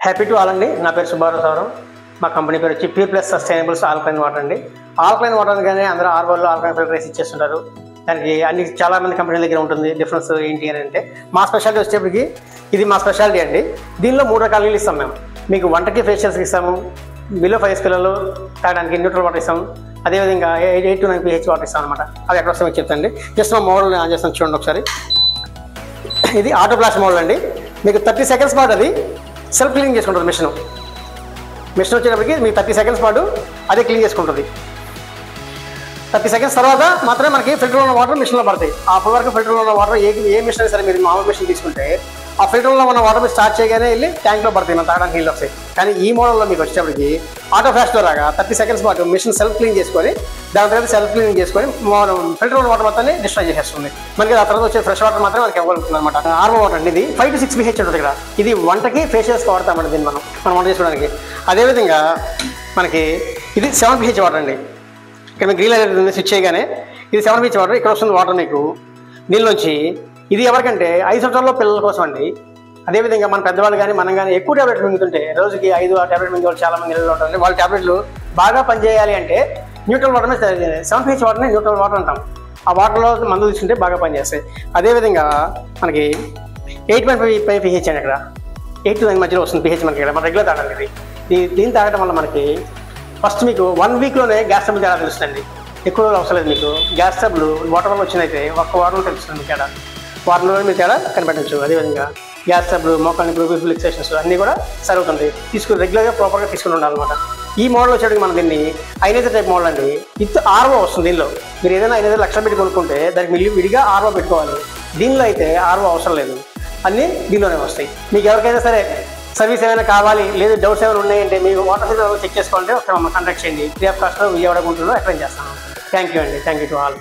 Happy to all అండి. నా పేరు సుబ్బారావు సారు. మా కంపెనీ పేరు వచ్చి ప్యూర్ ప్లస్ సస్టైనబుల్స్ ఆల్కలైన్ వాటర్ అండి. ఆల్కలైన్ వాటర్ అనగానే అందరూ ఆర్వోల్లో ఆల్కలైన్ ఫిల్టర్ వేసి ఇచ్చేస్తుంటారు. దానికి అన్ని చాలా మంది కంపెనీల దగ్గర ఉంటుంది. డిఫరెన్స్ ఏంటి అని అంటే మా స్పెషాలిటీ వచ్చేప్పటికి ఇది మా స్పెషాలిటీ అండి. దీనిలో 3 రకాల నీళ్ళు ఇస్తాం మేము. మీకు వంటకి ఫేషియల్స్కి ఇస్తాము, బిలో 5 పిల్లలు తాగడానికి న్యూట్రల్ వాటర్ ఇస్తాము, అదేవిధంగా 8 to 9 pH వాటర్ ఇస్తాం అనమాట. అది ఎక్కడ వస్తామో చెప్తాండి. జస్ట్ మా మోడల్ ఆన్ చేస్తాను చూడండి ఒకసారి. ఇది ఆటో ఫ్లాష్ మోడల్ అండి. మీకు 30 seconds పాటు అది సెల్ఫ్ క్లీన్ చేసుకుంటుంది. మిషన్ వచ్చేటప్పటికి మీకు 30 seconds పాటు అదే క్లీన్ చేసుకుంటుంది. 30 seconds తర్వాత మాత్రమే మనకి ఫిల్టర్లో ఉన్న వాటర్ మిషన్లో పడతాయి. అప్పటి వరకు ఫిల్టర్లో ఉన్న వాటర్ ఏ మిషన్ అయినా సరే మీరు మామూలు మిషన్ తీసుకుంటే ఆ ఫిల్టర్లో ఉన్న వాటర్ మీరు స్టార్ట్ చేయగానే వెళ్ళి ట్యాంక్లో పడతాయి, మనం తాగడానికి నీళ్ళు వస్తాయి. కానీ ఈ మోడల్లో మీకు వచ్చేటప్పటికి ఆటో ఫ్లాష్లో రాగా 30 seconds పాటు మిషన్ సెల్ఫ్ క్లీన్ చేసుకొని దాని తర్వాత సెల్ఫ్ క్లీన్ చేసుకొని ఫిల్టర్ ఉన్న వాటర్ మొత్తాన్ని డిస్ట్రాయ్ చేసేస్తుంది. మనకి ఆ తర్వాత వచ్చే ఫ్రెష్ వాటర్ మాత్రమే మనకి ఇవ్వగలుగుతుంది అనమాట. ఆర్వో వాటర్ అండి. ఇది 5 to 6 pH ఉంటుంది ఇక్కడ. ఇది వంటకి ఫేషియల్స్కి వాడతామండి దీన్ని మనం వంట చేసుకోవడానికి. అదేవిధంగా మనకి ఇది 7 pH వాటర్ అండి. ఇక్కడ మీకు గ్రీన్ లైట్ స్విచ్ చేయగానే ఇది 7 pH వాటర్. ఇక్కడ వస్తుంది వాటర్ మీకు నీళ్ళలోంచి. ఇది ఎవరికంటే 5 సంవత్సరాల్లో పిల్లల కోసం అండి. అదేవిధంగా మన పెద్దవాళ్ళు కానీ మనం కానీ ఎక్కువ ట్యాబ్లెట్లు మింగుతుంటే రోజుకి 5 ట్యాబ్లెట్ మింగే వాళ్ళు చాలా మంది ఇళ్ళలో ఉంటారు. వాళ్ళ ట్యాబ్లెట్లు బాగా పనిచేయాలి అంటే న్యూట్రల్ వాటర్ మీద 7 pH వాటర్ని న్యూట్రల్ వాటర్ అంటాం. ఆ వాటర్లో మందు తీసుకుంటే బాగా పనిచేస్తాయి. అదేవిధంగా మనకి 8.5 pH అండి. ఇక్కడ 8 to 9 మధ్యలో వస్తుంది pH మనకి. ఇక్కడ మన రెగ్యులర్ తాగడానికి దీన్ని తాగడం వల్ల మనకి ఫస్ట్ మీకు 1 weekలోనే గ్యాస్ ట్రబుల్ తేడా తెలుస్తుంది. ఎక్కువ రోజులు అవసరం లేదు. మీకు గ్యాస్ ట్రబుల్ వాటర్ వల్ల వచ్చినైతే 1 వారంలో తెలుస్తుంది మీకు తేడా. వారంలో మీరు తేడా కనిపెట్టచ్చు. అదేవిధంగా గ్యాస్ ట్రబుల్, మోకాళ్ళ నొప్పి, ఫిక్సేషన్స్ అన్నీ కూడా సరుగుతుంది. రెగ్యులర్గా ప్రాపర్గా తీసుకుని ఉండాలన్నమాట. ఈ మోడల్ వచ్చేటికి మనం దీన్ని ఐనేజర్ టైప్ మోడల్ అండి. విత్ ఆర్వో వస్తుంది దీనిలో. మీరు ఏదైనా 5 లక్షలు పెట్టి కొనుక్కుంటే దానికి విడిగా ఆర్వో పెట్టుకోవాలి. దీనిలో అయితే ఆర్వో అవసరం లేదు, అన్నీ దీనిలోనే వస్తాయి. మీకు ఎవరికైనా సరే సర్వీస్ ఏమైనా కావాలి, లేదు డౌట్స్ ఏమైనా ఉన్నాయంటే మీరు వాటర్ ఫిల్టర్ చెక్ చేసుకోవాలంటే ఒకసారి మమ్మల్ని కాంటాక్ట్ చేయండి. ఫ్రీ ఆఫ్ కాస్ట్లో విజయవాడ గుంటూరులో ఎక్స్ప్లెయిన్ చేస్తాను. థ్యాంక్ యూ అండి. Thank you to all.